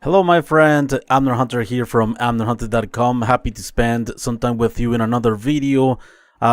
Hello my friend, Amner Hunter here from amnerhunter.com. Happy to spend some time with you in another video.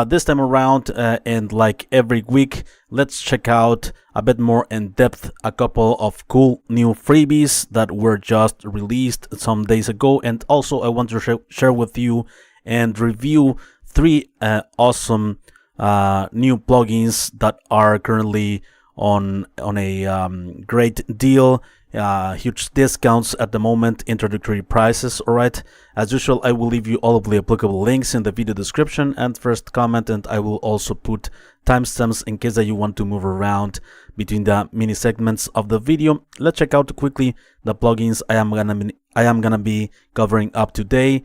This time around, and like every week, let's check out a bit more in depth a couple of cool new freebies that were just released some days ago. And also I want to share with you and review three awesome new plugins that are currently on a great deal. Huge discounts at the moment, introductory prices. Alright, as usual, I will leave you all of the applicable links in the video description and first comment, and I will also put timestamps in case that you want to move around between the mini segments of the video. Let's check out quickly the plugins I am gonna be covering up today.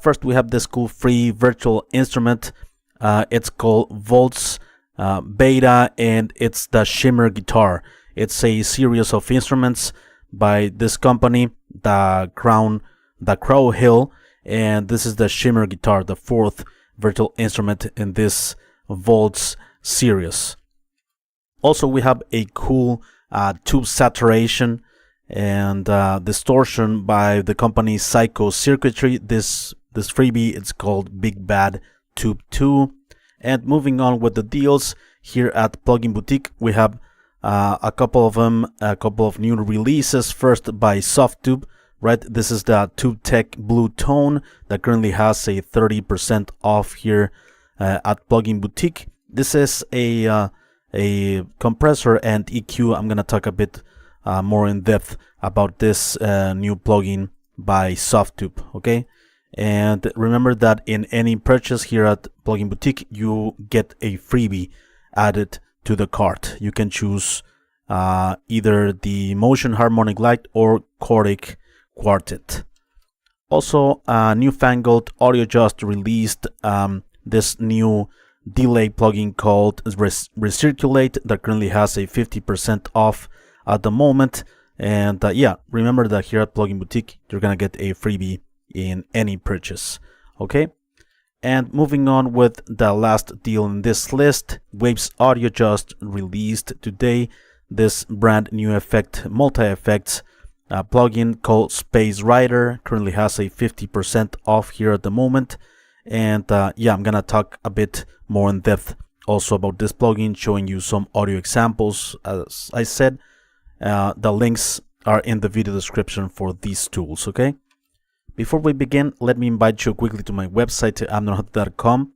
First, we have this cool free virtual instrument. It's called Volts Beta, and it's the Shimmer guitar. It's a series of instruments by this company, the Crow Hill, and this is the Shimmer guitar, the fourth virtual instrument in this Volts series. Also, we have a cool tube saturation and distortion by the company Circuitry. This freebie, it's called Big Bad Tube 2. And moving on with the deals here at Plugin Boutique, we have a couple of new releases. First by Softube, right? This is the Tube Tech Blue Tone that currently has a 30% off here at Plugin Boutique. This is a compressor and EQ. I'm gonna talk a bit more in depth about this new plugin by Softube. Okay, and remember that in any purchase here at Plugin Boutique, you get a freebie added to the cart. You can choose either the Motion Harmonic Light or Choric Quartet. Also, Newfangled Audio just released this new delay plugin called Recirculate that currently has a 50% off at the moment. And yeah, remember that here at Plugin Boutique, you're gonna get a freebie in any purchase. Okay. And moving on with the last deal in this list, Waves Audio just released today this brand new multi-effects plugin called Space Rider. Currently has a 50% off here at the moment. And yeah, I'm gonna talk a bit more in depth also about this plugin, showing you some audio examples. As I said, the links are in the video description for these tools. Okay. Before we begin, let me invite you quickly to my website, amnerhunter.com,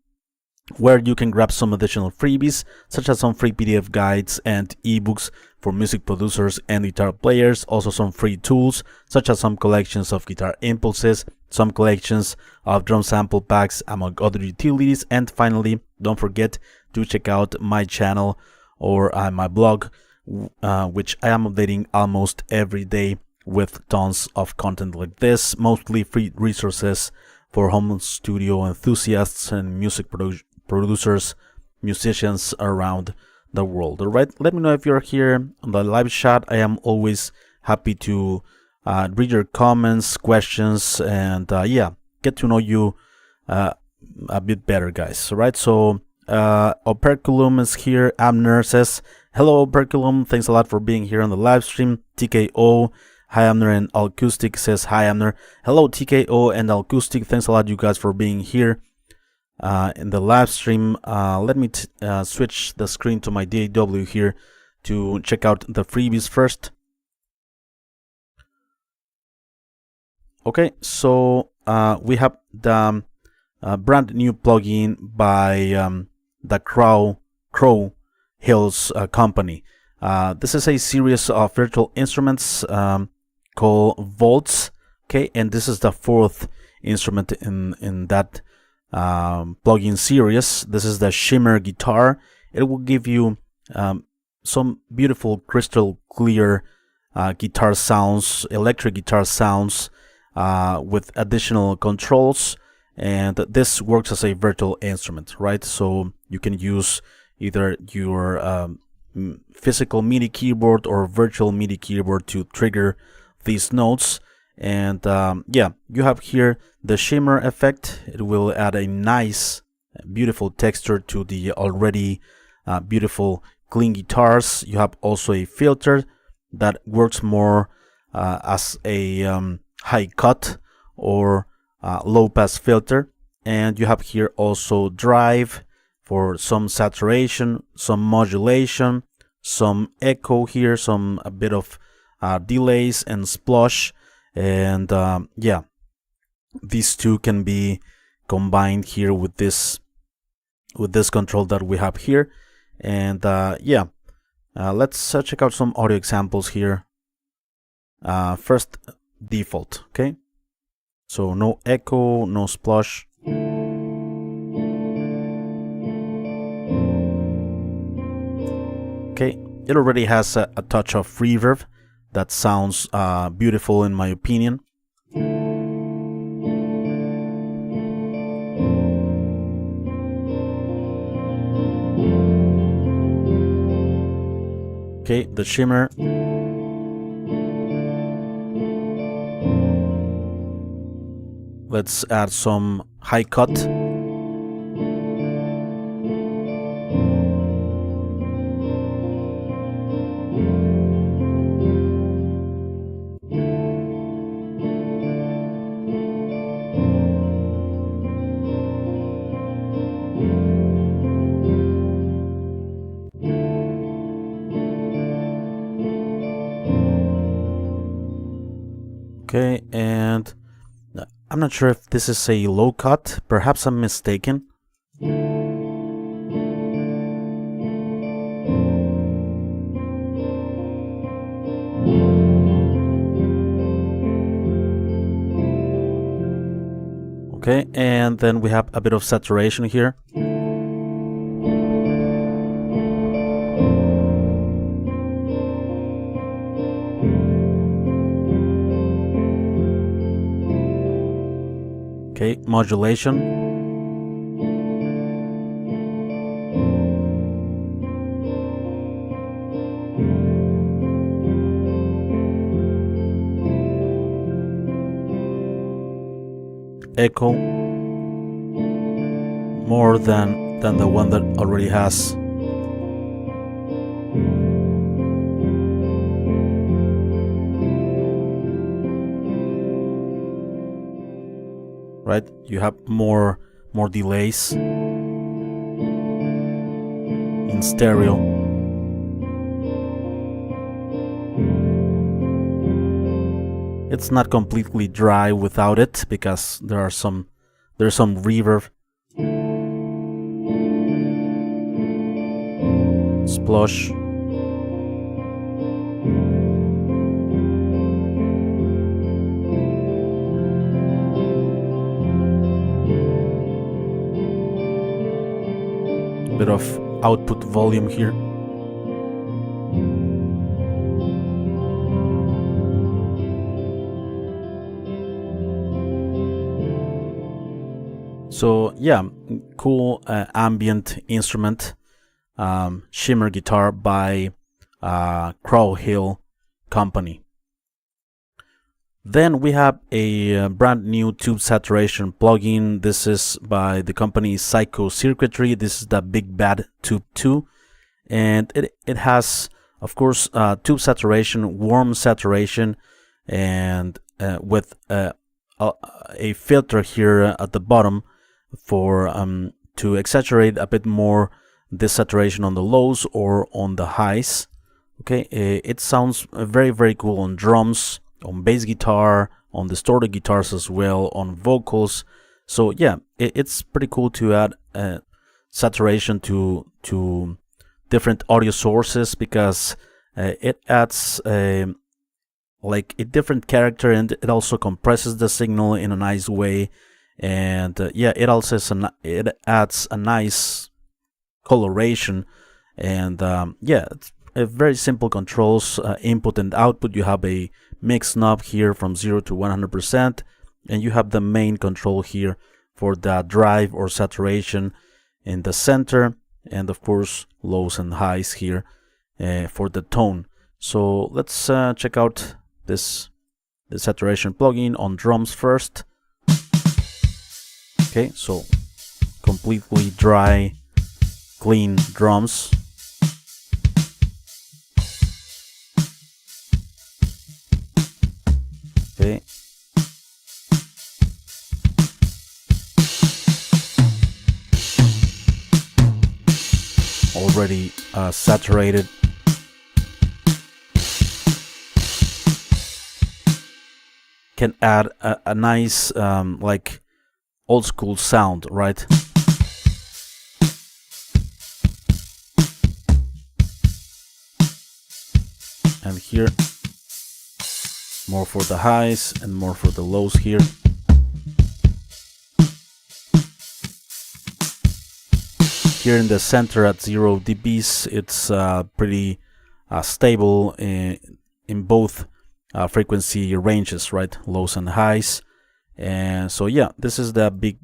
where you can grab some additional freebies, such as some free PDF guides and ebooks for music producers and guitar players. Also some free tools, such as some collections of guitar impulses, some collections of drum sample packs, among other utilities. And finally, don't forget to check out my channel or my blog, which I am updating almost every day, with tons of content like this, mostly free resources for home studio enthusiasts and music producers, musicians around the world. Alright, let me know if you're here on the live chat. I am always happy to read your comments, questions, and yeah, get to know you a bit better, guys. Alright, so Operculum is here. Amner says, hello Operculum, thanks a lot for being here on the live stream. TKO, hi Amner, and Acoustic says hi Amner. Hello TKO and Acoustic, thanks a lot you guys for being here in the live stream. Let me switch the screen to my DAW here to check out the freebies first. Okay, so we have the brand new plugin by the Crow Hills company. This is a series of virtual instruments called Volts. Okay, and this is the fourth instrument in that plugin series. This is the Shimmer guitar. It will give you some beautiful crystal clear guitar sounds, electric guitar sounds, with additional controls, and this works as a virtual instrument, right? So you can use either your physical MIDI keyboard or virtual MIDI keyboard to trigger these notes. And yeah, you have here the shimmer effect. It will add a nice, beautiful texture to the already beautiful clean guitars. You have also a filter that works more as a high cut or low pass filter. And you have here also drive for some saturation, some modulation, some echo here, a bit of delays and splush. And yeah, these two can be combined here with this control that we have here. And yeah, let's check out some audio examples here. First, default. Okay, so no echo, no splush. Okay, it already has a touch of reverb that sounds beautiful in my opinion. Okay, the shimmer. Let's add some high cut. Okay, and I'm not sure if this is a low cut, perhaps I'm mistaken. Okay, and then we have a bit of saturation here. Okay, modulation. Echo. More than the one that already has. Right, you have more delays in stereo. It's not completely dry without it because there's some reverb. Splush. Bit of output volume here. So yeah, cool ambient instrument, shimmer guitar by Crow Hill Company. Then we have a brand new tube saturation plugin. This is by the company Circuitry. This is the Big Bad Tube 2, and it has, of course, tube saturation, warm saturation, and with a filter here at the bottom for to exaggerate a bit more this saturation on the lows or on the highs. Okay, it sounds very, very cool on drums, on bass guitar, on distorted guitars as well, on vocals. So yeah, it's pretty cool to add saturation to different audio sources because it adds like a different character, and it also compresses the signal in a nice way. And yeah, it also it adds a nice coloration. And yeah, it's very simple controls, input and output. You have a mix knob here from 0 to 100%, and you have the main control here for the drive or saturation in the center, and of course lows and highs here for the tone. So let's check out the saturation plugin on drums first. Okay, so completely dry, clean drums. Okay. Already saturated. Can add a nice like old school sound, right? And here more for the highs and more for the lows here. Here in the center at 0 dBs, it's pretty stable in both frequency ranges, right? Lows and highs. And so yeah, this is the big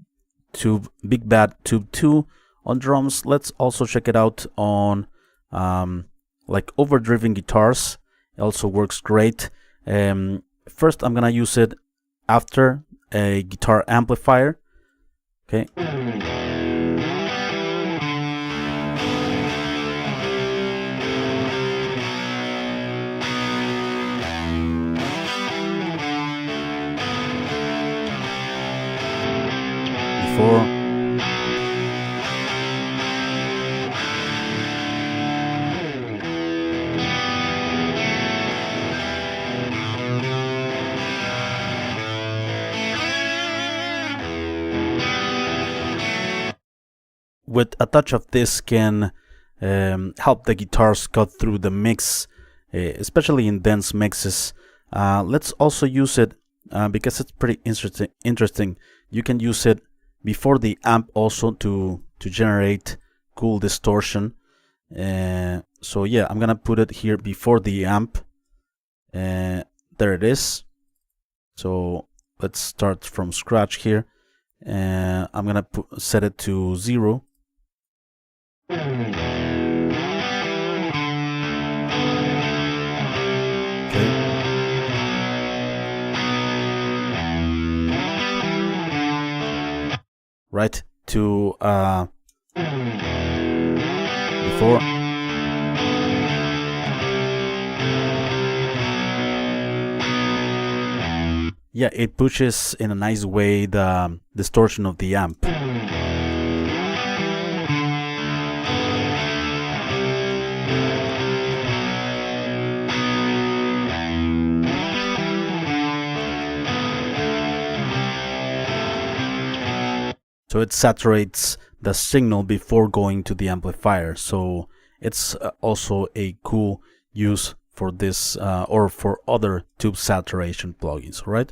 bad tube 2 on drums. Let's also check it out on like overdriven guitars. It also works great. First I'm gonna use it after a guitar amplifier. Okay. Before. With a touch of this can help the guitars cut through the mix, especially in dense mixes. Let's also use it because it's pretty interesting. You can use it before the amp also to generate cool distortion. So yeah, I'm gonna put it here before the amp. There it is. So let's start from scratch here. I'm gonna set it to 0. Okay. Right to before. Yeah, it pushes in a nice way the distortion of the amp. So it saturates the signal before going to the amplifier. So it's also a cool use for this or for other tube saturation plugins, right?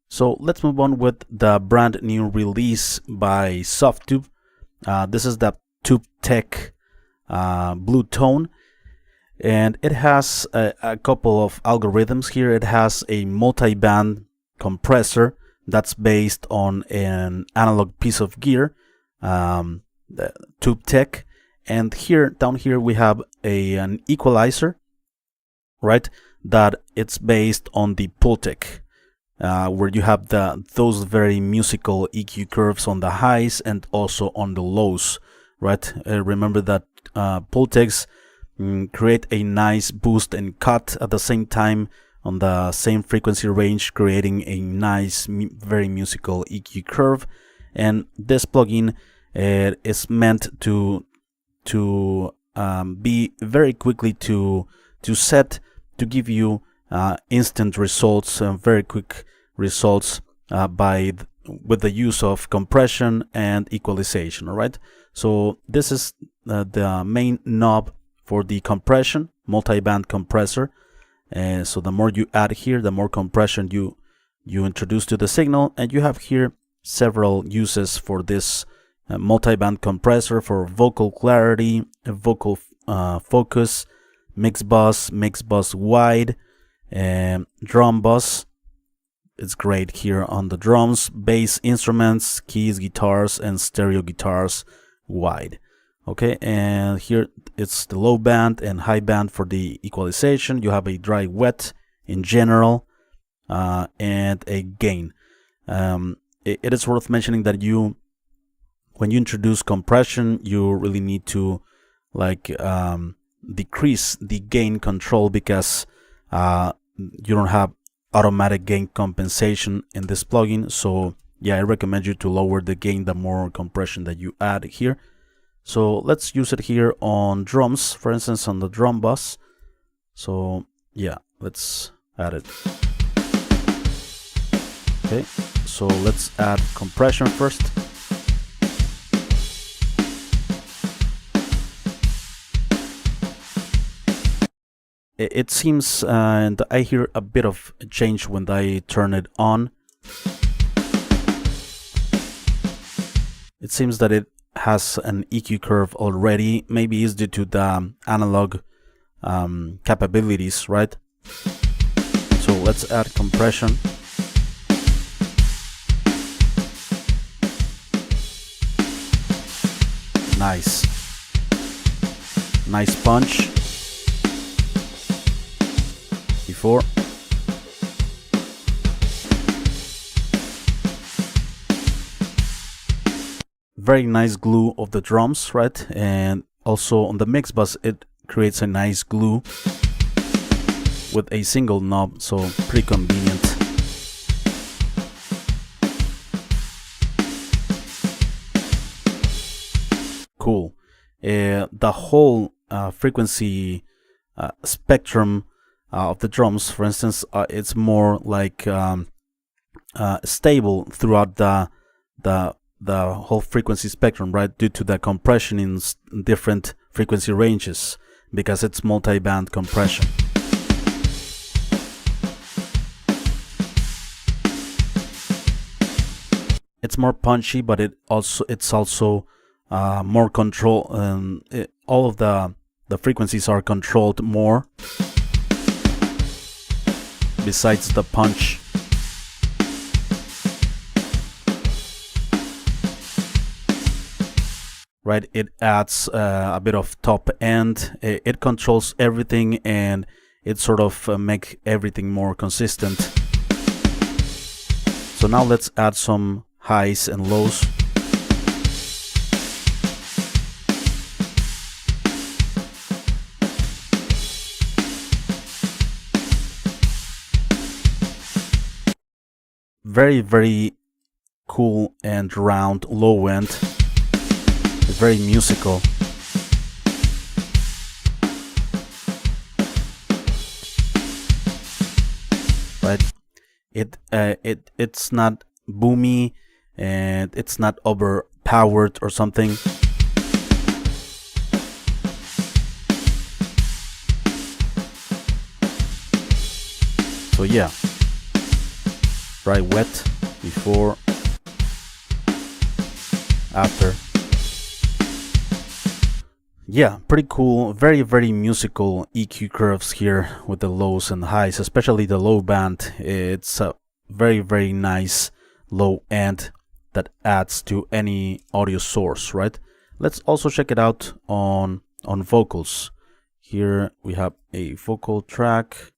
So let's move on with the brand new release by Softube. This is the Tube Tech Blue Tone, and it has a couple of algorithms here. It has a multiband compressor that's based on an analog piece of gear, the Tube Tech, and here down here we have an equalizer, right? That it's based on the Pultec, where you have those very musical EQ curves on the highs and also on the lows, right? Remember that Pultecs create a nice boost and cut at the same time on the same frequency range, creating a nice, very musical EQ curve. And this plugin is meant to be very quickly to set, to give you instant results, very quick results with the use of compression and equalization. All right. So this is the main knob for the compression, multiband compressor. So the more you add here, the more compression you introduce to the signal, and you have here several uses for this multiband compressor: for vocal clarity, vocal focus, mix bus wide, drum bus. It's great here on the drums, bass instruments, keys, guitars, and stereo guitars wide. Okay, and here it's the low band and high band for the equalization. You have a dry wet in general, and a gain. It is worth mentioning that when you introduce compression, you really need to decrease the gain control, because you don't have automatic gain compensation in this plugin. So yeah, I recommend you to lower the gain the more compression that you add here. So let's use it here on drums, for instance, on the drum bus. So yeah, let's add it. Okay, so let's add compression first. It seems, and I hear a bit of change when I turn it on. It seems that it has an EQ curve already. Maybe it's due to the analog capabilities, right? So let's add compression. Nice. Nice punch. Before. Very nice glue of the drums, right? And also on the mix bus, it creates a nice glue with a single knob, so pretty convenient. Cool. The whole frequency spectrum of the drums, for instance, it's more like stable throughout the whole frequency spectrum, right? Due to the compression in different frequency ranges, because it's multi-band compression. It's more punchy, but it's also more control. All of the frequencies are controlled more. Besides the punch. Right, it adds a bit of top end. It controls everything, and it sort of make everything more consistent. So now let's add some highs and lows. Very, very cool and round low end. It's very musical. Right? It's not boomy, and it's not overpowered or something. So yeah. Dry wet, before, after. Yeah, pretty cool. Very, very musical EQ curves here with the lows and highs, especially the low band. It's a very, very nice low end that adds to any audio source, right? Let's also check it out on vocals. Here we have a vocal track,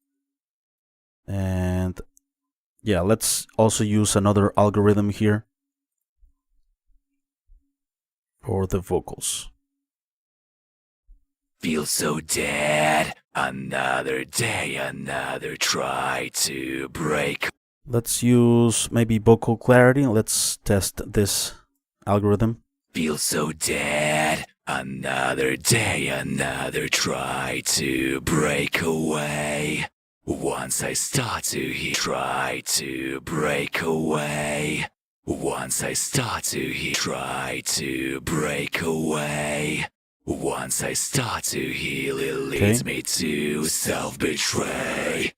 and yeah, let's also use another algorithm here for the vocals. Feel so dead, another day, another try to break. Let's use maybe vocal clarity. Let's test this algorithm. Feel so dead, another day, another try to break away. Once I start to hear, try to break away. Once I start to hear, try to break away. Once I start to heal, it leads me to self-betray.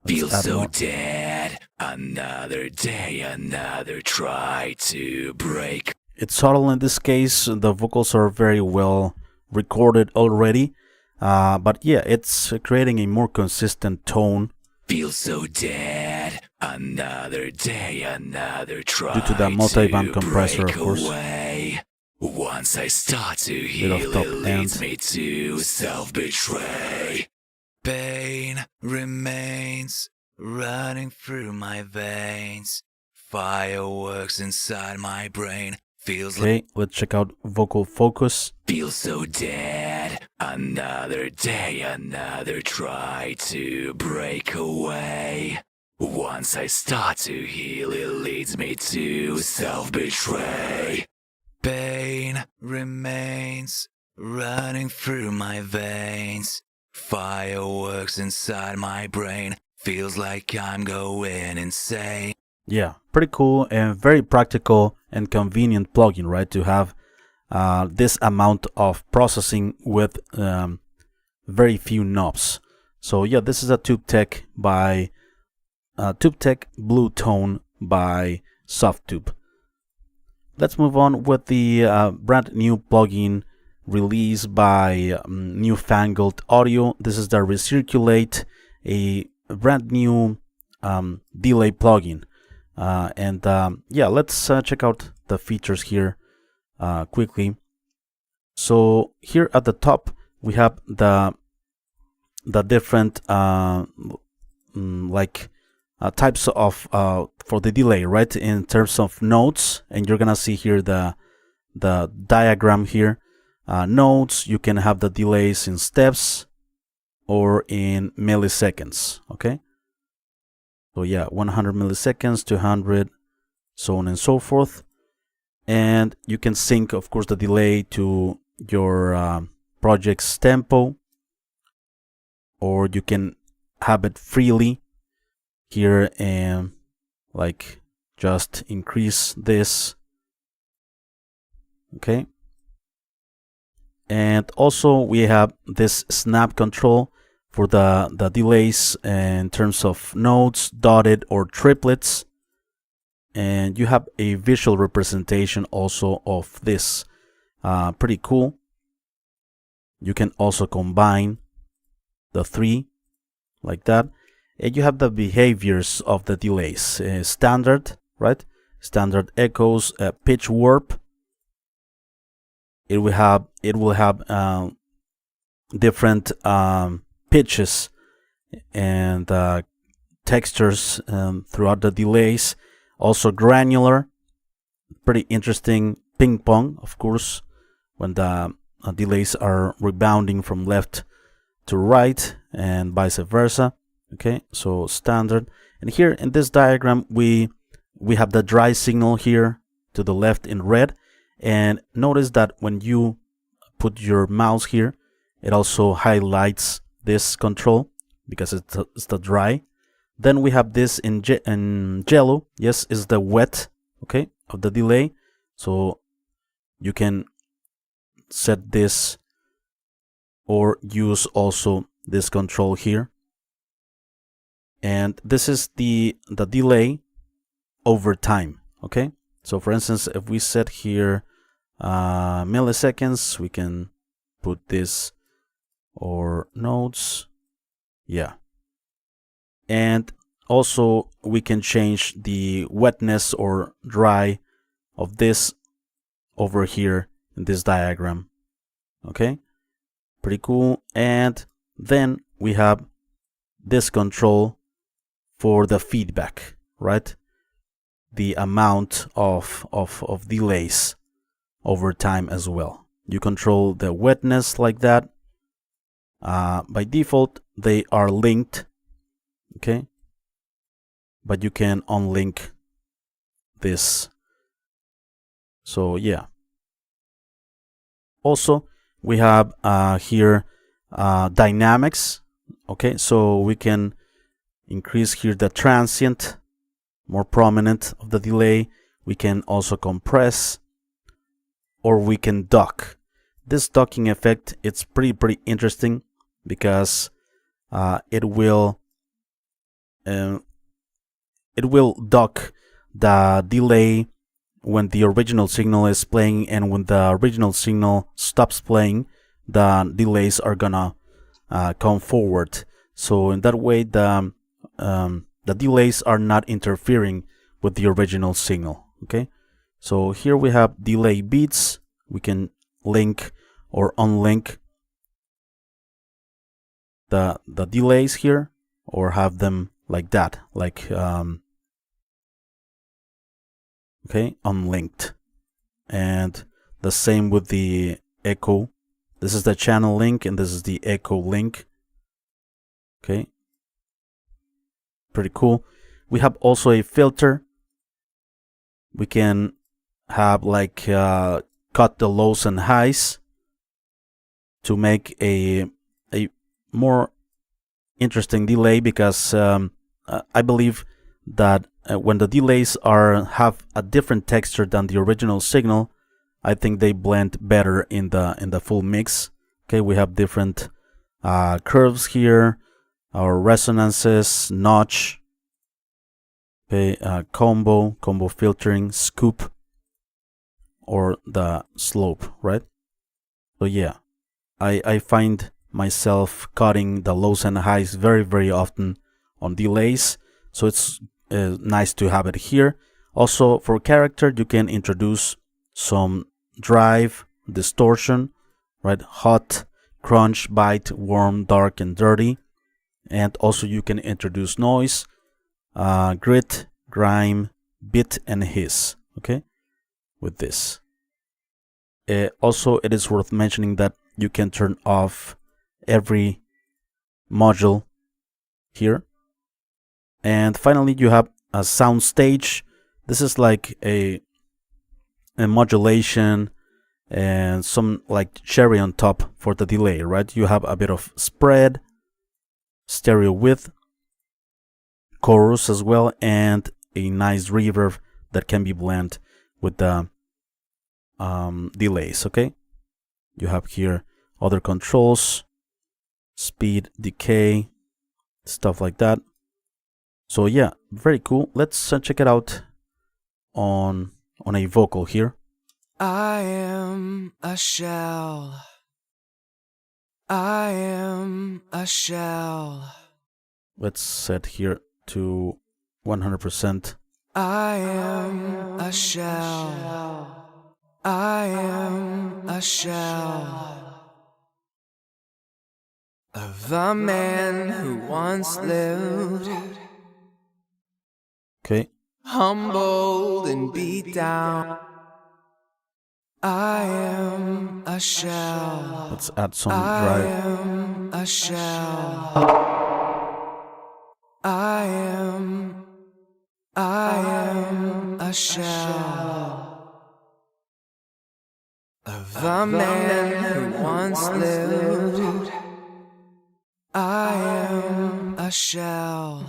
Feel so dead, another day, another try to break. It's subtle in this case. The vocals are very well recorded already. But yeah, it's creating a more consistent tone. Feel so dead, another day, another try due to the multiband compressor, break of course. Away. Once I start to heal, it leads me to self-betray. Pain remains running through my veins. Fireworks inside my brain. Feels okay, let's check out vocal focus. Feel so dead, another day, another try to break away. Once I start to heal, it leads me to self-betray. Pain remains running through my veins. Fireworks inside my brain. Feels like I'm going insane. Yeah, pretty cool and very practical and convenient plugin, right? To have this amount of processing with very few knobs. So yeah, this is a TubeTech by TubeTech Blue Tone by Softube. Let's move on with the brand new plugin released by Newfangled Audio. This is the Recirculate, a brand new delay plugin. Yeah, let's check out the features here quickly. So here at the top we have the different types of for the delay, right, in terms of nodes, and you're gonna see here the diagram here. Nodes, you can have the delays in steps or in milliseconds. Okay, so yeah, 100 milliseconds, 200, so on and so forth. And you can sync, of course, the delay to your project's tempo, or you can have it freely here and like just increase this. Okay, and also we have this snap control for the delays in terms of nodes, dotted or triplets, and you have a visual representation also of this. Pretty cool. You can also combine the three like that, and you have the behaviors of the delays. Standard, right? Standard echoes, pitch warp. It will have different pitches and textures throughout the delays. Also granular, pretty interesting. Ping pong, of course, when the delays are rebounding from left to right and vice versa. Okay, so standard. And here in this diagram we have the dry signal here to the left in red, and notice that when you put your mouse here, it also highlights this control because it's the dry. Then we have this in yellow. Yes, is the wet, okay, of the delay. So you can set this or use also this control here. And this is the delay over time. Okay, so for instance, if we set here milliseconds, we can put this, or nodes. Yeah, and also we can change the wetness or dry of this over here in this diagram. Okay, pretty cool. And then we have this control for the feedback, right? The amount of delays over time as well. You control the wetness like that. By default they are linked, okay, but you can unlink this. So yeah, also we have here dynamics. Okay, so we can increase here the transient, more prominent of the delay. We can also compress, or we can dock. This docking effect, it's pretty interesting because it will dock the delay when the original signal is playing, and when the original signal stops playing, the delays are gonna come forward. So in that way, the delays are not interfering with the original signal. Okay, so here we have delay beats. We can link or unlink the delays here, or have them like that, like okay, unlinked. And the same with the echo. This is the channel link, and this is the echo link. Okay, pretty cool. We have also a filter. We can have like cut the lows and highs to make a more interesting delay, because I believe that when the delays have a different texture than the original signal, I think they blend better in the full mix. Okay, we have different curves here, our resonances, notch, okay, combo filtering, scoop, or the slope, right? So yeah, I find myself cutting the lows and highs very often on delays, so it's nice to have it here. Also, for character, you can introduce some drive, distortion, right? Hot, crunch, bite, warm, dark, and dirty. And also you can introduce noise, grit, grime, bit, and hiss, okay, with this. Also, it is worth mentioning that you can turn off every module here. And finally, you have a sound stage. This is like a modulation and some like cherry on top for the delay, right? You have a bit of spread, stereo width, chorus as well, and a nice reverb that can be blended with the delays, okay? You have here other controls, speed, decay, stuff like that. So yeah, very cool. Let's check it out on a vocal here. I am a shell. I am a shell. Let's set here to 100%. I am a shell. I am a shell of a man who once lived, Okay, humbled and beat down. I am a shell. let's add some I drive. am a shell. I am a shell of a man who once lived. I am a shell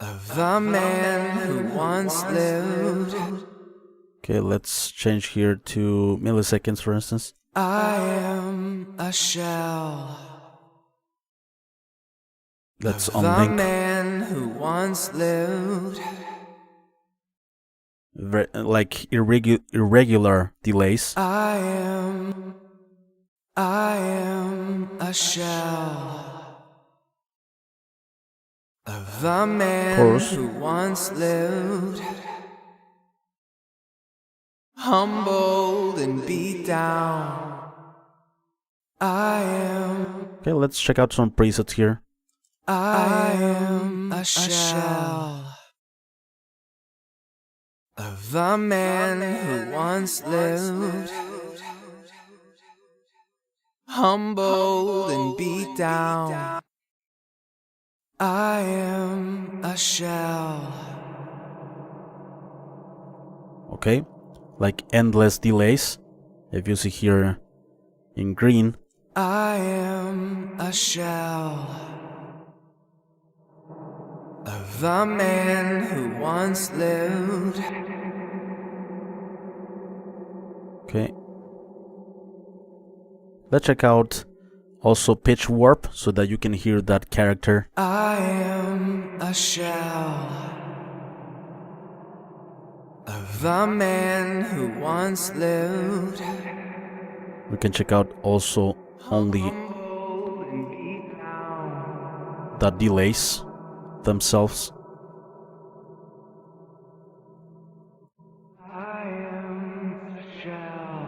of a man who once lived. Okay, let's change here to milliseconds, for instance. I am a shell. Let's The unlink. man who once lived. Like irregular delays. I am a shell of the man Chorus. who once lived, humbled and beat down. I am. Okay, let's check out some presets here. I am a shell of the man who once lived, humbled and beat down. I am a shell. Okay, like endless delays. If you see here in green. I am a shell of the man who once lived. Okay. Let's check out also pitch warp so that you can hear that character. I am a shell of the man who once lived. We can check out also only the delays themselves. I am a shell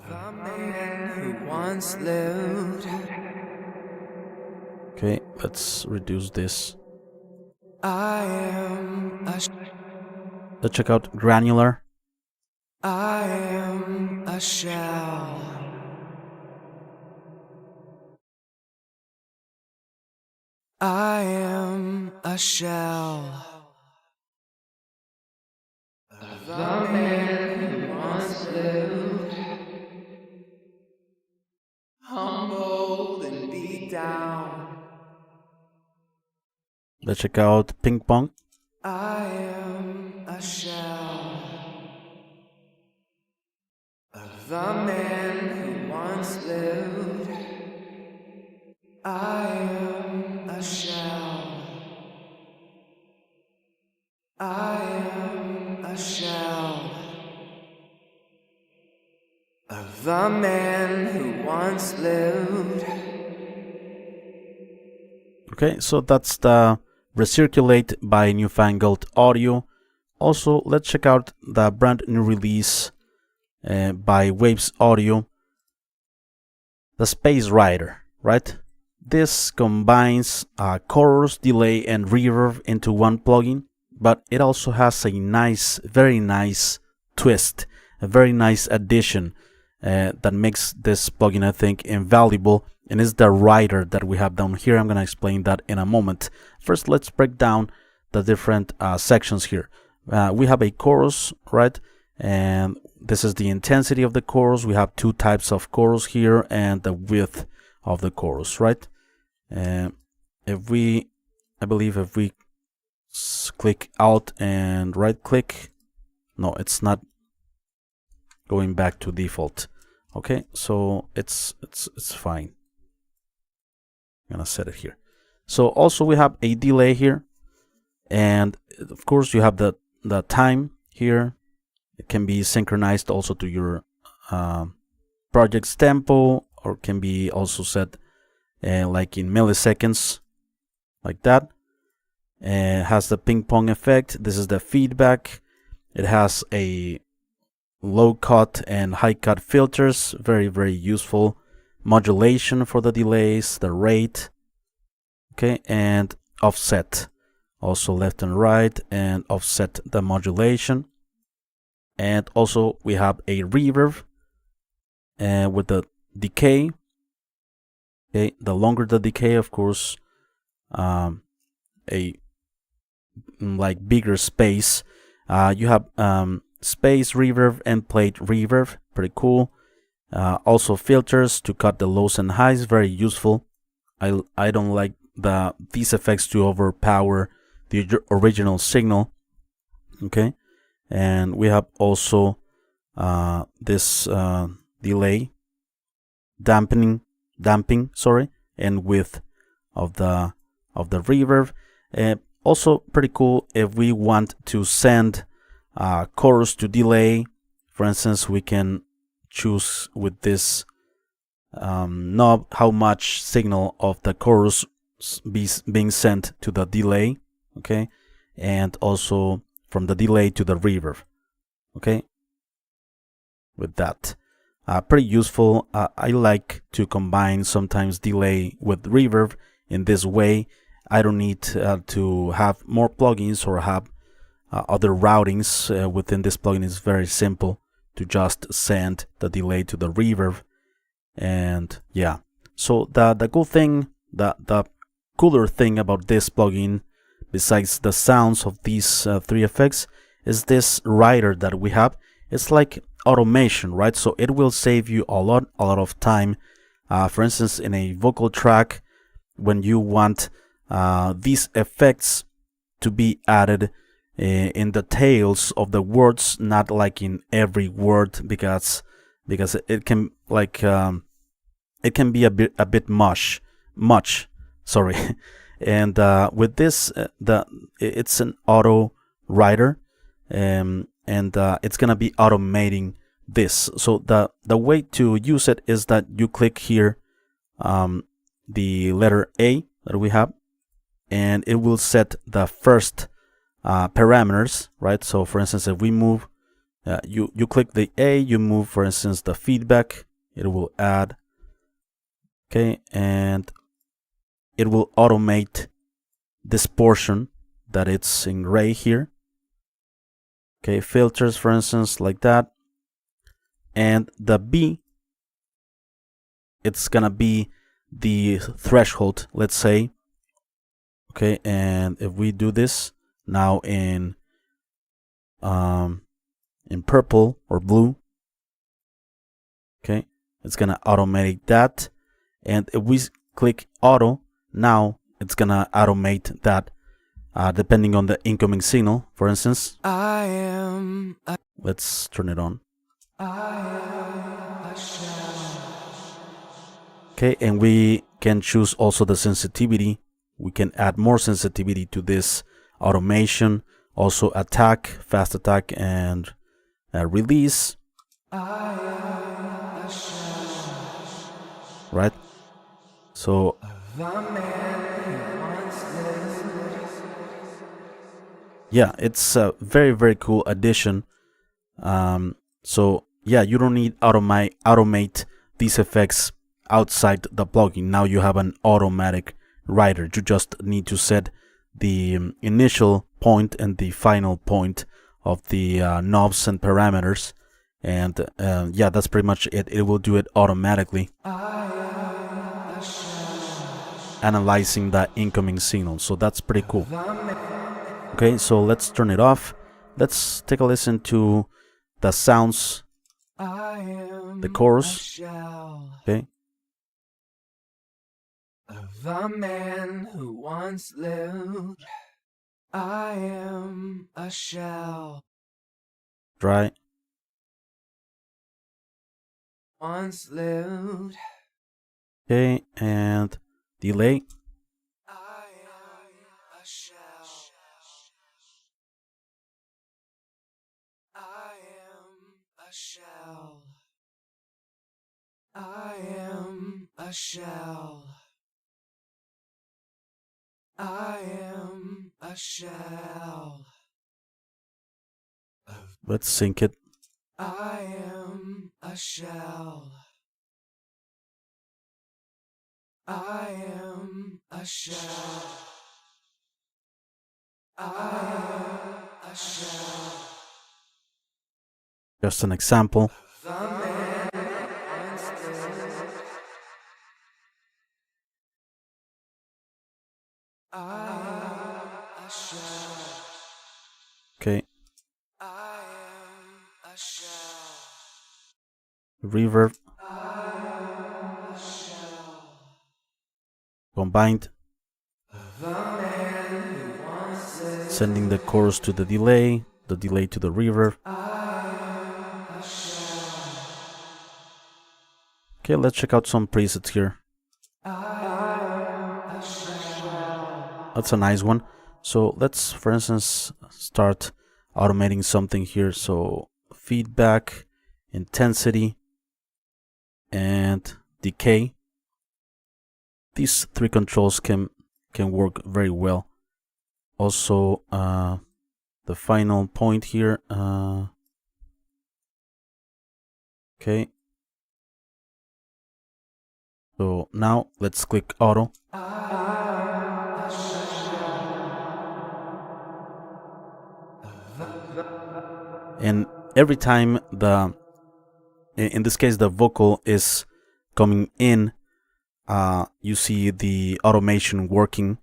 of the man who once lived. Okay, let's reduce this. I am a Let's check out granular. I am a shell I am a shell of the man who once lived, humbled and beat down. Let's check out Ping Pong. I am a shell of the man who once lived. I am a shell. I am a shell of the man who once lived. Okay, so that's the Recirculate by Newfangled Audio. Also, let's check out the brand new release by Waves Audio, the Space Rider, right? This combines chorus, delay, and reverb into one plugin, but it also has a nice, very nice twist, a very nice addition that makes this plugin, I think, invaluable, and is the rider that we have down here. I'm going to explain that in a moment. First, let's break down the different sections here. We have a chorus, right? And this is the intensity of the chorus. We have two types of chorus here, and the width of the chorus, right? I believe if we click out and right click, no, it's not going back to default. Okay, so it's fine. I'm gonna set it here. So also we have a delay here, and of course you have the time here. It can be synchronized also to your project's tempo, or can be also set like in milliseconds, like that. It has the ping pong effect. This is the feedback. It has a low cut and high cut filters, very, very useful. Modulation for the delays, the rate, okay, and offset, also left and right, and offset the modulation. And also we have a reverb with the decay. Okay, the longer the decay, of course, a like bigger space. You have space reverb and plate reverb, pretty cool. Also filters to cut the lows and highs, very useful. I don't like these effects to overpower the original signal. Okay, and we have also this delay, damping, sorry, and width of the reverb. Also pretty cool if we want to send chorus to delay. For instance, we can choose with this knob how much signal of the chorus being sent to the delay, okay, and also from the delay to the reverb, okay. With that, pretty useful. I like to combine sometimes delay with reverb in this way. I don't need to have more plugins or have other routings within this plugin. Is very simple to just send the delay to the reverb. And yeah, so the cool thing, the cooler thing about this plugin, besides the sounds of these three effects, is this rider that we have. It's like automation, right? So it will save you a lot of time. For instance, in a vocal track, when you want these effects to be added in the tails of the words, not like in every word, because it can like it can be a bit much, sorry. And with this, it's an auto writer, and it's gonna be automating this. So the way to use it is that you click here the letter A that we have, and it will set the first parameters, right? So for instance, if we move, you click the A, you move, for instance, the feedback, it will add, okay, and it will automate this portion that it's in gray here, okay, filters, for instance, like that. And the B, it's gonna be the threshold, let's say, Okay, and if we do this now in purple or blue, okay, it's gonna automate that. And if we click auto, now it's gonna automate that depending on the incoming signal. For instance, let's turn it on. Okay, and we can choose also the sensitivity. We can add more sensitivity to this automation. Also attack, fast attack, and release. Right? So yeah, it's a very, very cool addition. So yeah, you don't need automate these effects outside the plugin. Now you have an automatic rider. You just need to set the initial point and the final point of the knobs and parameters, and yeah, that's pretty much it. It will do it automatically, analyzing the incoming signal. So that's pretty cool. Okay, so let's turn it off. Let's take a listen to the sounds, the chorus. Okay. Of a man who once lived, I am a shell. Dry. Once lived. Okay, and delay. I am a shell. I am a shell. I am a shell. I am a shell. Let's sync it. I am a shell. I am a shell. I am a shell. Just an example. The man once lived. I am a shell. Okay. I am a shell. Reverb. I am a shell. Combined. The man who once lived. Sending the chorus to the delay to the reverb. Okay, let's check out some presets here. That's a nice one. So let's, for instance, start automating something here. So feedback, intensity, and decay. These three controls can work very well. Also, the final point here. Okay. So now let's click auto. And every time in this case the vocal is coming in, you see the automation working.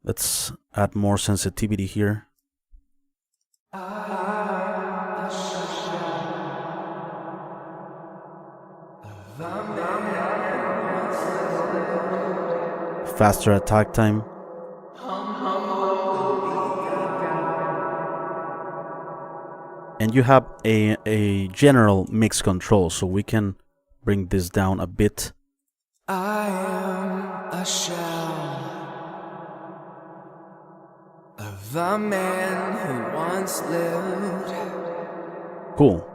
Let's add more sensitivity here. Faster attack time. And you have a general mix control, so we can bring this down a bit. I am a shell of a man who once lived. Cool.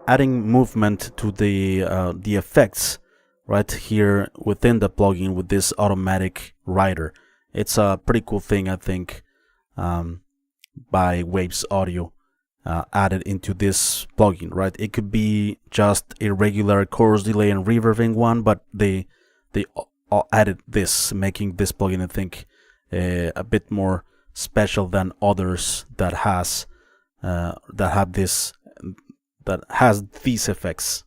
Adding movement to the effects right here within the plugin with this automatic rider. It's a pretty cool thing, I think, by Waves Audio. Added into this plugin, right? It could be just a regular chorus delay and reverb in one, but they added this, making this plugin, I think, a bit more special than others that has these effects.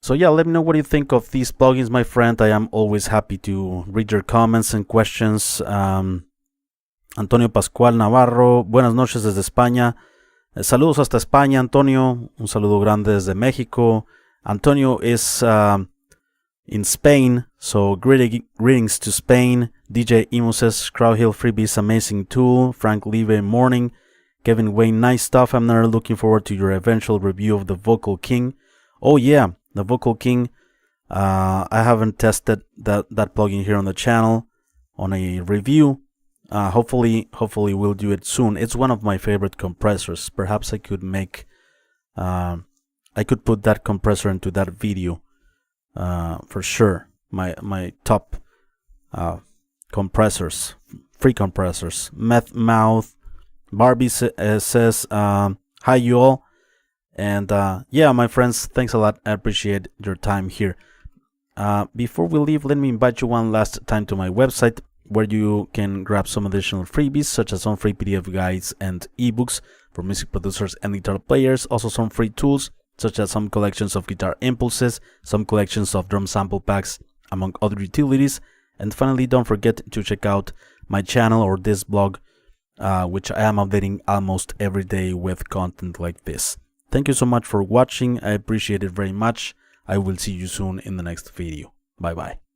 So yeah, let me know what you think of these plugins, my friend. I am always happy to read your comments and questions. Antonio Pascual Navarro, buenas noches desde España. Saludos hasta España, Antonio. Un saludo grande desde México. Antonio is in Spain, so greetings to Spain. DJ Emo says, Crowdhill Freebies, amazing tool. Frank Leve, morning. Kevin Wayne, nice stuff. I'm now looking forward to your eventual review of the Vocal King. Oh yeah, the Vocal King. I haven't tested that plugin here on the channel on a review. Hopefully we'll do it soon. It's one of my favorite compressors. Perhaps I could make I could put that compressor into that video for sure. My top compressors, free compressors. Meth Mouth, Barbie says hi you all, and yeah, my friends, thanks a lot. I appreciate your time here. Before we leave, let me invite you one last time to my website, where you can grab some additional freebies, such as some free PDF guides and ebooks for music producers and guitar players. Also some free tools, such as some collections of guitar impulses, some collections of drum sample packs, among other utilities. And finally, don't forget to check out my channel or this blog, which I am updating almost every day with content like this. Thank you so much for watching. I appreciate it very much. I will see you soon in the next video. Bye bye.